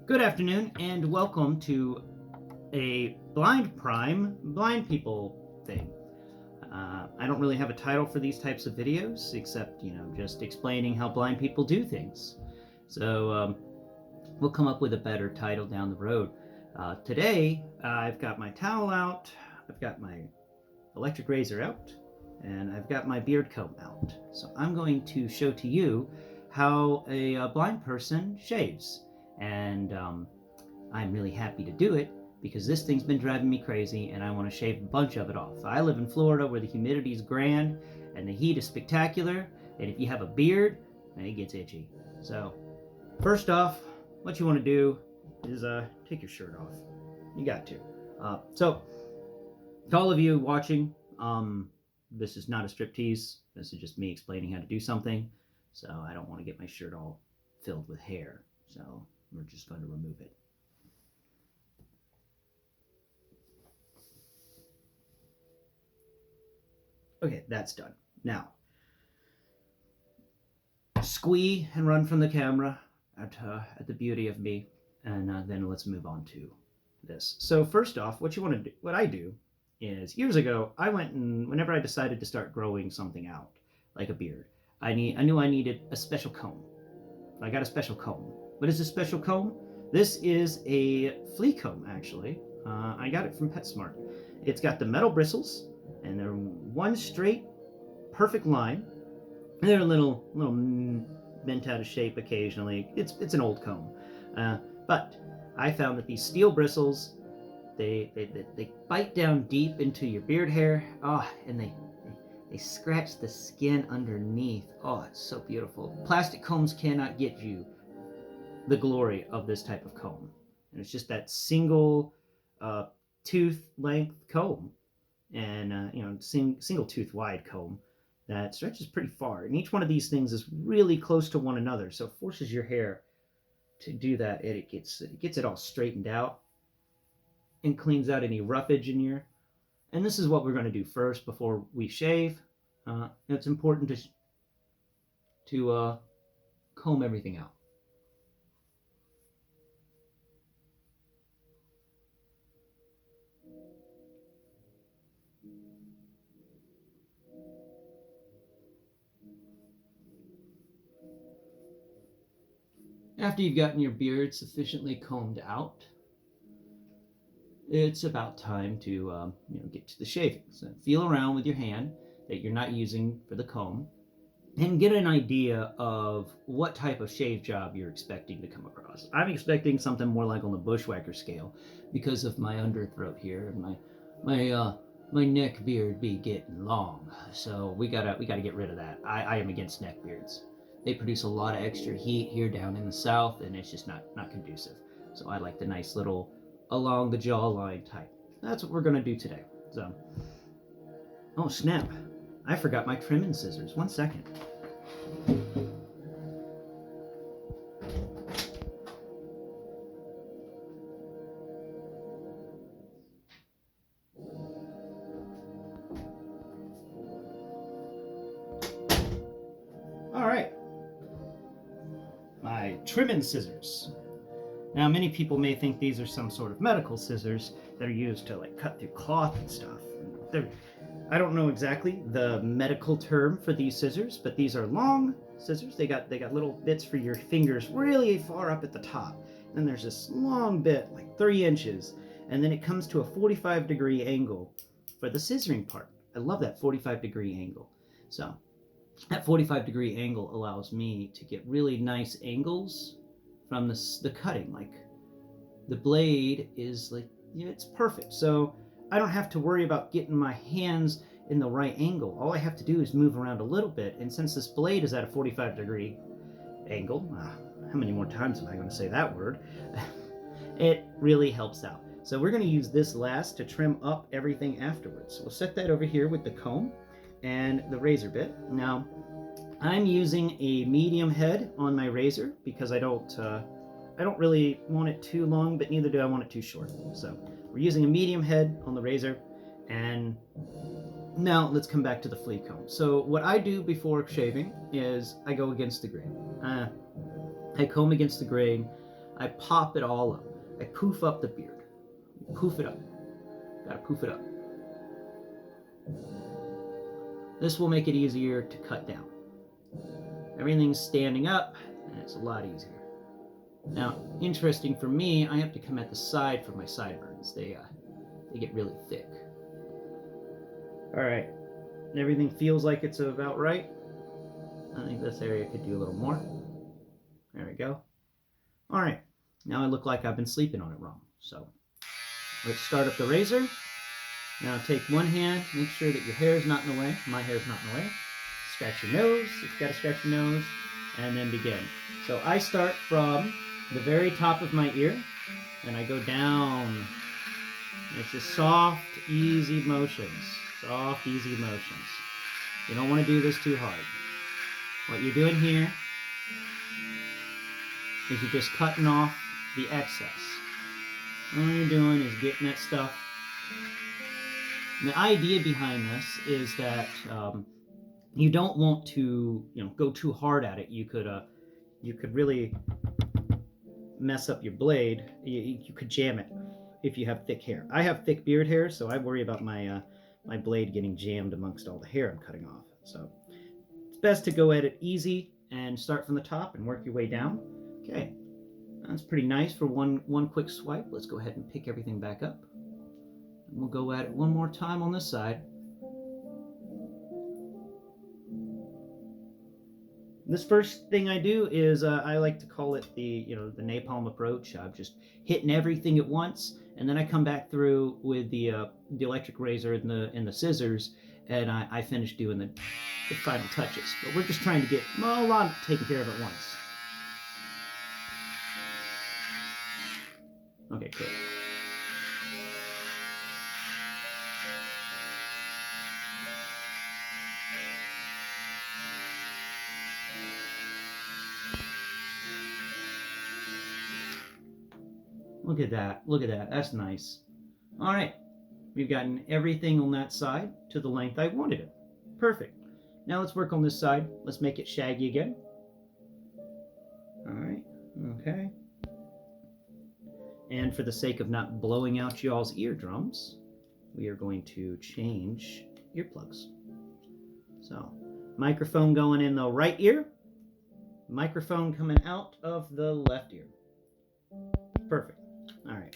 Good afternoon and welcome to a blind people thing. I don't really have a title for these types of videos except, just explaining how blind people do things. So we'll come up with a better title down the road. Today, I've got my towel out, I've got my electric razor out, and I've got my beard comb out. So I'm going to show to you how a blind person shaves. And I'm really happy to do it because this thing's been driving me crazy and I want to shave a bunch of it off. I live in Florida where the humidity is grand and the heat is spectacular, and if you have a beard, it gets itchy. So first off, what you want to do is take your shirt off. You got to. So to all of you watching, this is not a striptease. This is just me explaining how to do something. So I don't want to get my shirt all filled with hair. So we're just going to remove it. Okay, that's done. Now, squee and run from the camera at the beauty of me, and then let's move on to this. So first off, what I do is, years ago, I went and whenever I decided to start growing something out, like a beard, I knew I needed a special comb. I got a special comb. What is this special comb? This is a flea comb, actually. I got it from PetSmart. It's got the metal bristles, and they're one straight, perfect line. And they're a little bent out of shape occasionally. It's an old comb, but I found that these steel bristles, they bite down deep into your beard hair. And they scratch the skin underneath. Oh, it's so beautiful. Plastic combs cannot get you the glory of this type of comb. And it's just that single tooth length comb, and single tooth wide comb that stretches pretty far. And each one of these things is really close to one another, so it forces your hair to do that. And it gets it all straightened out and cleans out any roughage in your. And this is what we're going to do first before we shave. It's important to comb everything out. After you've gotten your beard sufficiently combed out, it's about time to get to the shaving. So feel around with your hand that you're not using for the comb and get an idea of what type of shave job you're expecting to come across. I'm expecting something more like on the bushwhacker scale because of my underthroat here and my neck beard be getting long. So we gotta get rid of that. I am against neck beards. They produce a lot of extra heat here down in the south, and it's just not conducive. So I like the nice little along the jawline type. That's what we're gonna do today. So, oh snap! I forgot my trimming scissors. 1 second. All right. My trimming scissors. Now, many people may think these are some sort of medical scissors that are used to cut through cloth and stuff. I don't know exactly the medical term for these scissors, but these are long scissors. They got little bits for your fingers really far up at the top. Then there's this long bit, like 3 inches, and then it comes to a 45-degree angle for the scissoring part. I love that 45-degree angle. So that 45-degree angle allows me to get really nice angles from the cutting. Like the blade is it's perfect. So I don't have to worry about getting my hands in the right angle. All I have to do is move around a little bit. And since this blade is at a 45-degree angle, how many more times am I going to say that word? It really helps out. So we're going to use this last to trim up everything afterwards. We'll set that over here with the comb and the razor bit. Now, I'm using a medium head on my razor because I don't really want it too long, but neither do I want it too short. So we're using a medium head on the razor, and now let's come back to the flea comb. So what I do before shaving is I go against the grain. I comb against the grain. I pop it all up. I poof up the beard. Poof it up. Gotta poof it up. This will make it easier to cut down. Everything's standing up, and it's a lot easier. Now, interesting for me, I have to come at the side for my sideburns. They get really thick. All right, everything feels like it's about right. I think this area could do a little more. There we go. All right, now I look like I've been sleeping on it wrong. So let's start up the razor. Now take one hand, make sure that your hair is not in the way. My hair is not in the way. Scratch your nose, you've got to scratch your nose, and then begin. So I start from the very top of my ear, and I go down. It's just soft, easy motions. Soft, easy motions. You don't want to do this too hard. What you're doing here is you're just cutting off the excess. All you're doing is getting that stuff. And the idea behind this is that you don't want to, go too hard at it. You could really mess up your blade. You could jam it if you have thick hair. I have thick beard hair, so I worry about my my blade getting jammed amongst all the hair I'm cutting off. So it's best to go at it easy and start from the top and work your way down. Okay, that's pretty nice for one quick swipe. Let's go ahead and pick everything back up. And we'll go at it one more time on this side. This first thing I do is I like to call it the napalm approach. I'm just hitting everything at once, and then I come back through with the electric razor and the scissors, and I finish doing the final touches. But we're just trying to get a lot taken care of at once. Okay, cool. Look at that. Look at that. That's nice. All right. We've gotten everything on that side to the length I wanted it. Perfect. Now let's work on this side. Let's make it shaggy again. All right. Okay. And for the sake of not blowing out y'all's eardrums, we are going to change earplugs. So, microphone going in the right ear, microphone coming out of the left ear. Perfect. All right.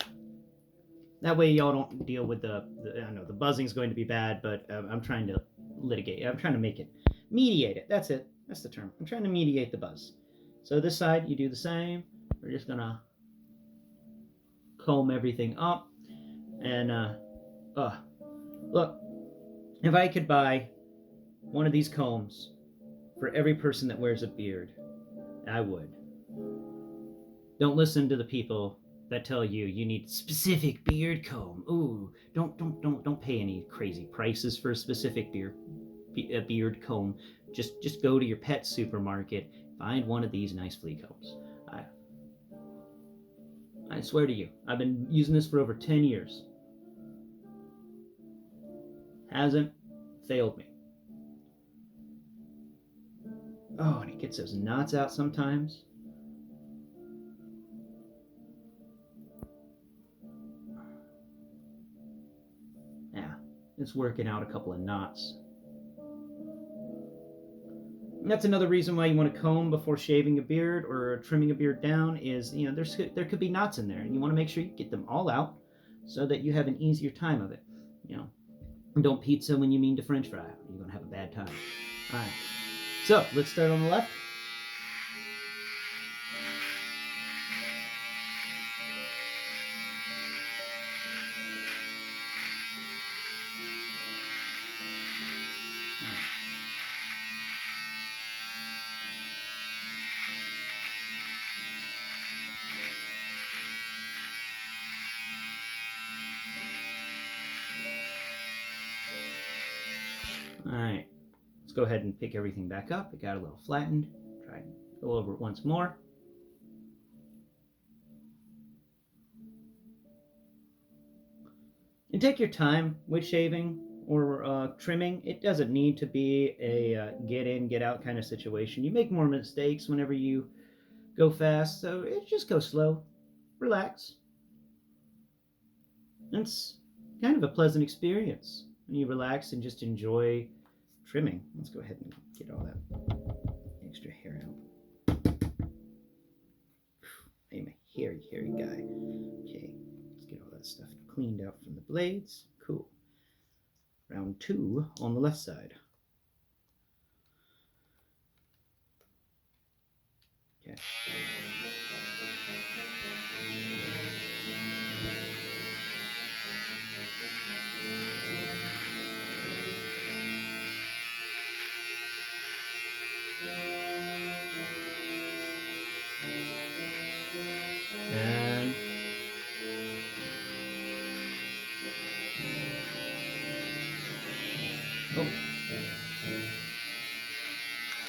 That way y'all don't deal with I know the buzzing's going to be bad, but I'm trying to I'm trying to mediate it. That's it. That's the term. I'm trying to mediate the buzz. So this side, you do the same. We're just gonna comb everything up. And look, if I could buy one of these combs for every person that wears a beard, I would. Don't listen to the people that tell you need specific beard comb. Ooh, don't pay any crazy prices for a specific beard comb. Just go to your pet supermarket, find one of these nice flea combs. I swear to you, I've been using this for over 10 years. Hasn't failed me. Oh, and it gets those knots out sometimes. Yeah, it's working out a couple of knots. And that's another reason why you want to comb before shaving a beard or trimming a beard down is, there could be knots in there, and you want to make sure you get them all out so that you have an easier time of it. Don't pizza when you mean to French fry. You're going to have a bad time. All right. So let's start on the left. All right, let's go ahead and pick everything back up. It got a little flattened. Try and go over it once more. And take your time with shaving or trimming. It doesn't need to be a get in, get out kind of situation. You make more mistakes whenever you go fast, so just go slow. relax. It's kind of a pleasant experience when you relax and just enjoy trimming. Let's go ahead and get all that extra hair out. I'm a hairy guy. Okay, let's get all that stuff cleaned out from the blades. Cool. Round 2 on the left side. Okay. And oh,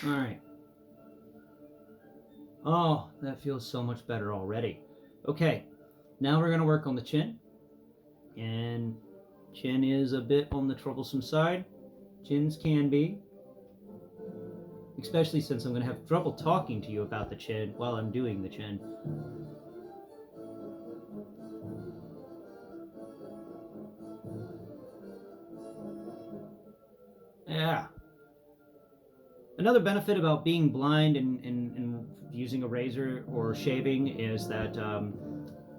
all right. Oh, that feels so much better already. Okay, now we're gonna work on the chin, and chin is a bit on the troublesome side. Chins can be, especially since I'm gonna have trouble talking to you about the chin while I'm doing the chin. Yeah. Another benefit about being blind and using a razor or shaving is that,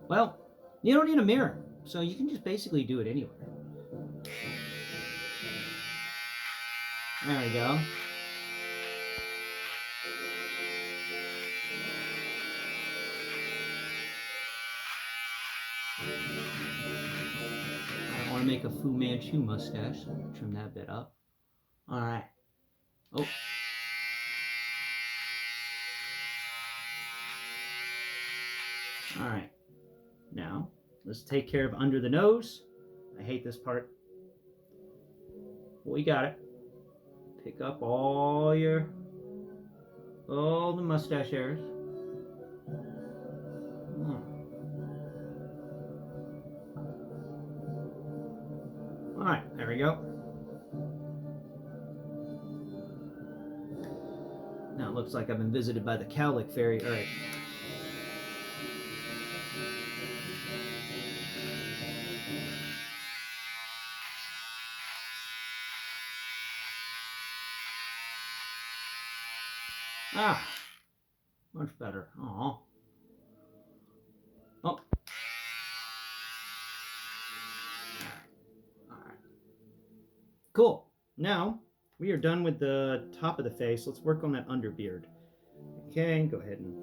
well, you don't need a mirror. So you can just basically do it anywhere. There we go. I don't want to make a Fu Manchu mustache, so trim that bit up. All right. Oh. All right. Now, let's take care of under the nose. I hate this part. We got it. Pick up all the mustache hairs. All right, there we go. Now it looks like I've been visited by the cowlick fairy. All right. Ah, much better. Aw. Oh. All right. Cool. Now we are done with the top of the face. Let's work on that underbeard. Okay, go ahead and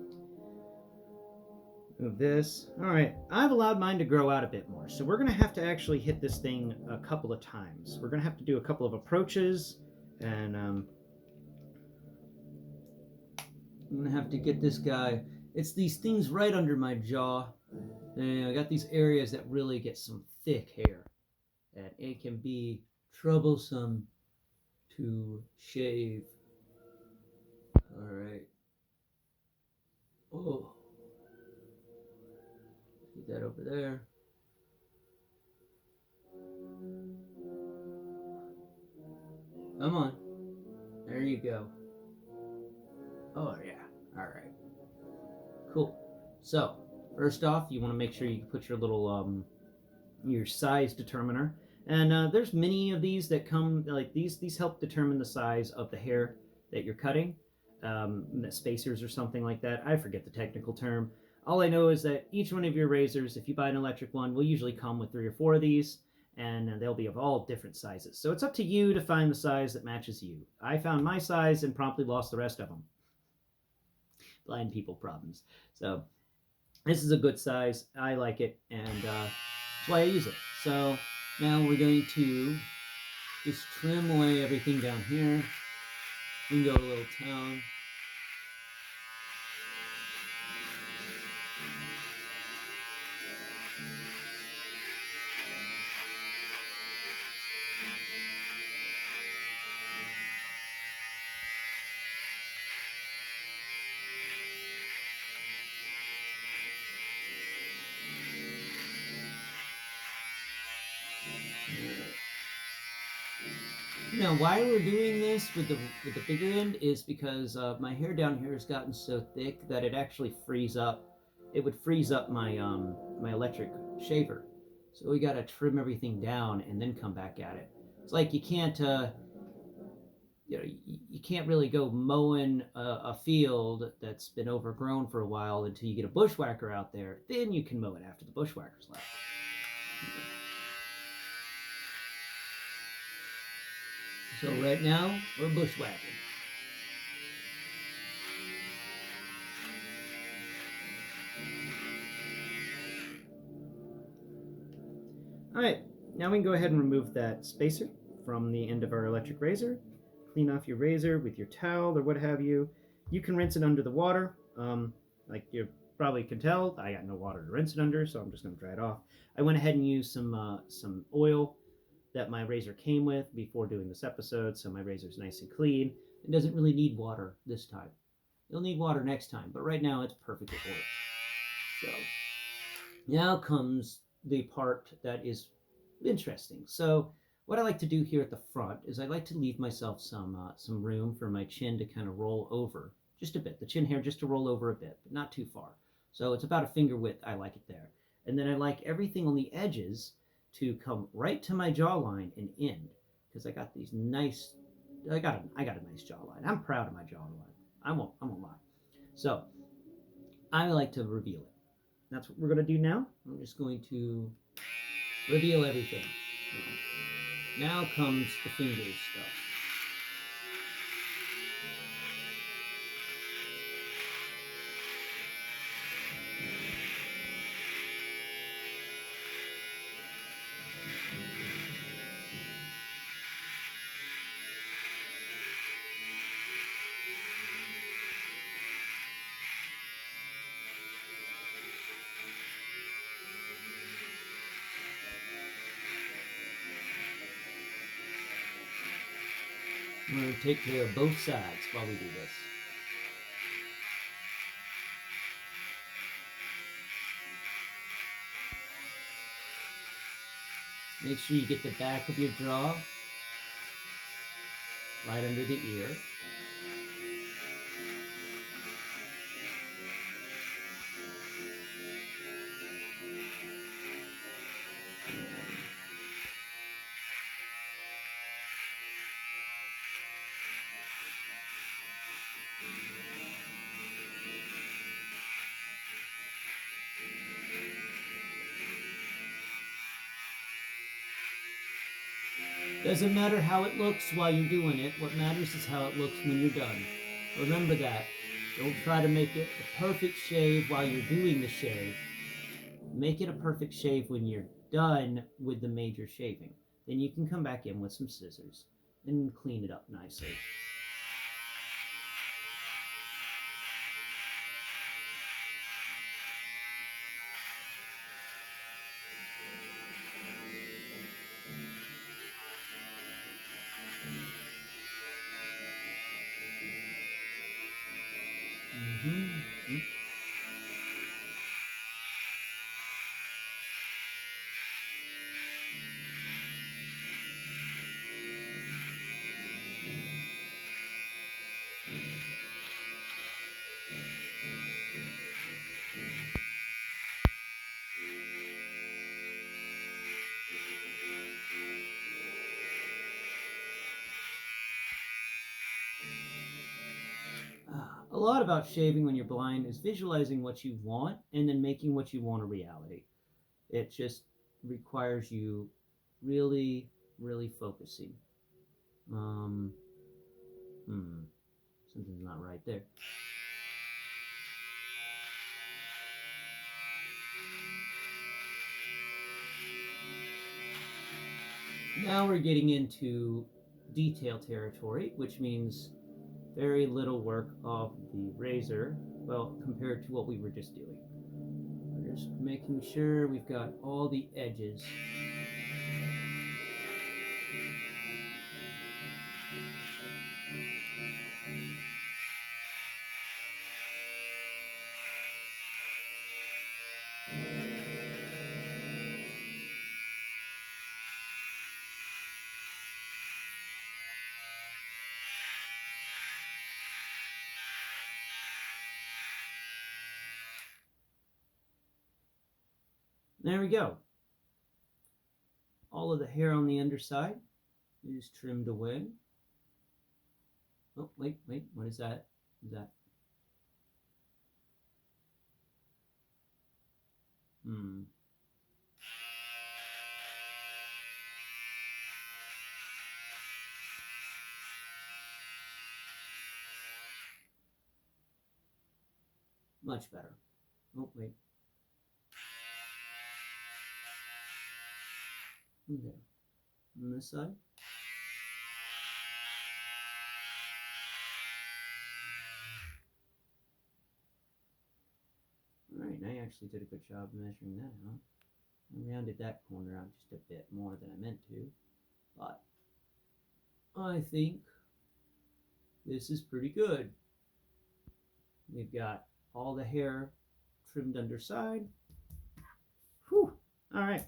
move this. All right, I've allowed mine to grow out a bit more, so we're gonna have to actually hit this thing a couple of times. We're gonna have to do a couple of approaches, and I'm gonna have to get this guy. It's these things right under my jaw, and I got these areas that really get some thick hair, and it can be troublesome to shave. All right. Oh. Get that over there. Come on. There you go. Oh, yeah. All right. Cool. So, first off, you want to make sure you put your little, your size determiner. And there's many of these that come, like these help determine the size of the hair that you're cutting. Spacers or something like that. I forget the technical term. All I know is that each one of your razors, if you buy an electric one, will usually come with 3 or 4 of these, and they'll be of all different sizes. So it's up to you to find the size that matches you. I found my size and promptly lost the rest of them. Blind people problems. So this is a good size. I like it, and that's why I use it. So now we're going to just trim away everything down here. We can go to a little town. Now, why we're doing this with the bigger end is because my hair down here has gotten so thick that it actually frees up it would freeze up my my electric shaver. So we got to trim everything down and then come back at it. It's like you can't you can't really go mowing a field that's been overgrown for a while until you get a bushwhacker out there. Then you can mow it after the bushwhacker's left. So right now we're bushwhacking. All right, now we can go ahead and remove that spacer from the end of our electric razor. Clean off your razor with your towel or what have you. You can rinse it under the water. Like you probably can tell, I got no water to rinse it under, so I'm just going to dry it off. I went ahead and used some oil that my razor came with before doing this episode, so my razor's nice and clean. It doesn't really need water this time. You'll need water next time, but right now it's perfect with oil. So now comes the part that is interesting. So what I like to do here at the front is I like to leave myself some room for my chin to kind of roll over just a bit. The chin hair just to roll over a bit, but not too far. So it's about a finger width. I like it there. And then I like everything on the edges to come right to my jawline and end, because I got these nice. I got a nice jawline. I'm proud of my jawline. I won't lie. So I like to reveal it. That's what we're going to do now. I'm just going to reveal everything. Now comes the fingers stuff. I'm going to take care of both sides while we do this. Make sure you get the back of your jaw right under the ear. Doesn't matter how it looks while you're doing it. What matters is how it looks when you're done. Remember that. Don't try to make it a perfect shave while you're doing the shave. Make it a perfect shave when you're done with the major shaving. Then you can come back in with some scissors and clean it up nicely. Mm-hmm. A lot about shaving when you're blind is visualizing what you want and then making what you want a reality. It just requires you really, really focusing. Um, Something's not right there. Now we're getting into detail territory, which means very little work of the razor, well, compared to what we were just doing. We're just making sure we've got all the edges. There we go. All of the hair on the underside is trimmed away. Oh, wait, what is that? Is that? Much better. Oh, wait. There. On this side. Alright, I actually did a good job measuring that out. I rounded that corner out just a bit more than I meant to, but I think this is pretty good. We've got all the hair trimmed underside. Whew! Alright.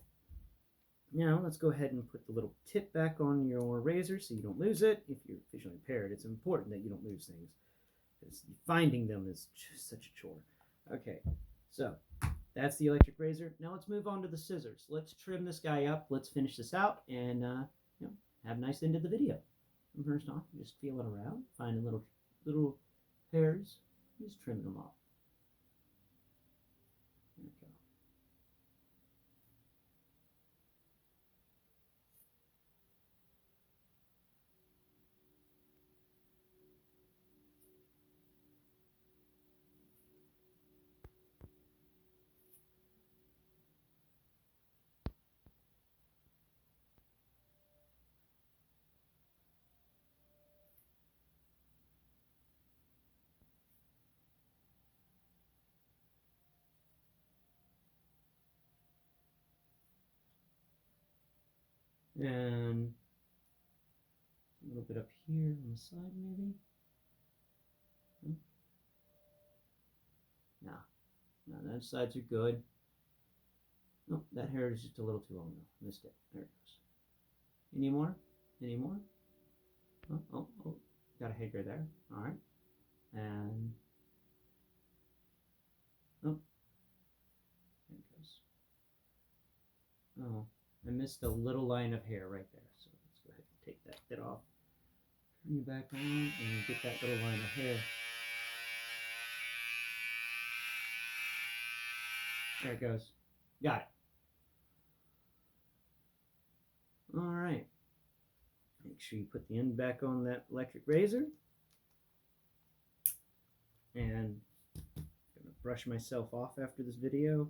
Now let's go ahead and put the little tip back on your razor so you don't lose it. If you're visually impaired, it's important that you don't lose things, because finding them is just such a chore. Okay, so that's the electric razor. Now let's move on to the scissors. Let's trim this guy up. Let's finish this out and have a nice end of the video. And first off, just feel it around, find little hairs, just trim them off. There we go. And a little bit up here on the side, maybe. No, those sides are good. No, that hair is just a little too long though. Missed it. There it goes. Any more? Any more? Oh, got a hair there. All right. And oh, there it goes. Oh, I missed a little line of hair right there. So let's go ahead and take that bit off. Turn you back on and get that little line of hair. There it goes. Got it. All right. Make sure you put the end back on that electric razor. And I'm gonna brush myself off after this video.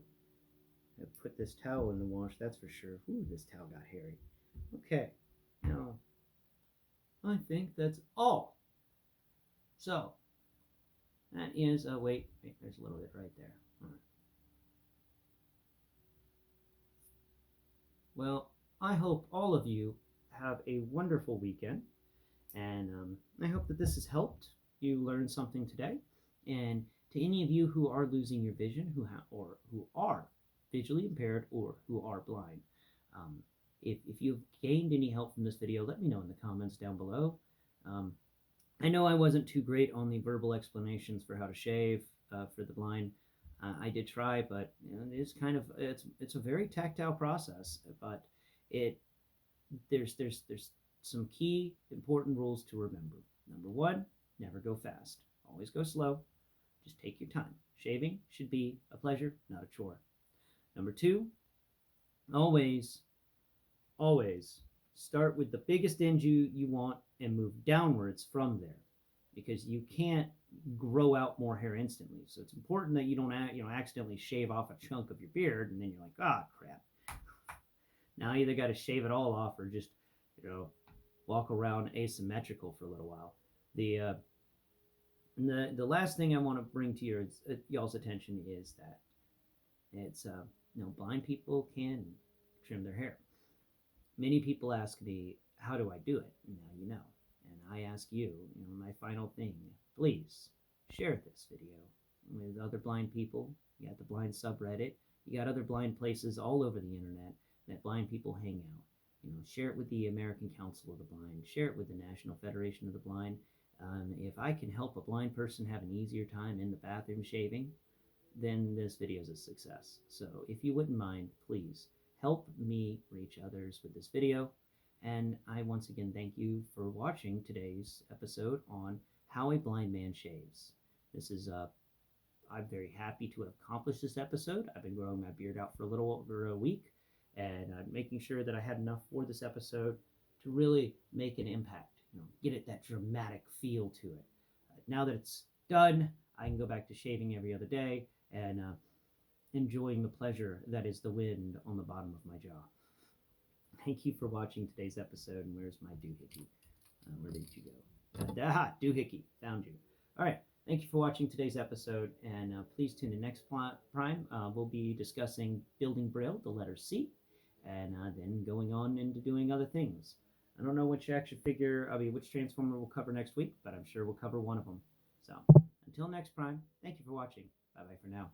I put this towel in the wash, that's for sure. Ooh, this towel got hairy. Okay, now I think that's all. So that is wait, there's a little bit right there. All right. Well, I hope all of you have a wonderful weekend, and I hope that this has helped you learn something today. And to any of you who are losing your vision, who are visually impaired or who are blind, if you've gained any help from this video, let me know in the comments down below. I know I wasn't too great on the verbal explanations for how to shave for the blind. I did try, but it is kind of it's a very tactile process. But there's some key important rules to remember. Number one, never go fast. Always go slow. Just take your time. Shaving should be a pleasure, not a chore. Number two, always start with the biggest end you want and move downwards from there, because you can't grow out more hair instantly. So it's important that you don't accidentally shave off a chunk of your beard and then you're like, ah, crap. Now you either got to shave it all off or just walk around asymmetrical for a little while. The last thing I want to bring to y'all's attention is that it's blind people can trim their hair. Many people ask me, how do I do it? Now you know. And I ask you, my final thing, please share this video with other blind people. You got the blind subreddit. You got other blind places all over the internet that blind people hang out. Share it with the American Council of the Blind. Share it with the National Federation of the Blind. If I can help a blind person have an easier time in the bathroom shaving, then this video is a success. So if you wouldn't mind, please help me reach others with this video. And I once again thank you for watching today's episode on how a blind man shaves. This is I'm very happy to have accomplished this episode. I've been growing my beard out for a little over a week and making sure that I had enough for this episode to really make an impact, get it that dramatic feel to it. Now that it's done, I can go back to shaving every other day and enjoying the pleasure that is the wind on the bottom of my jaw. Thank you for watching today's episode. And where's my doohickey? Where did you go? Doohickey, found you. All right. Thank you for watching today's episode, and please tune in next Prime. We'll be discussing building Braille, the letter C, and then going on into doing other things. I don't know which Transformer we'll cover next week, but I'm sure we'll cover one of them. So, until next Prime, thank you for watching. Bye-bye for now.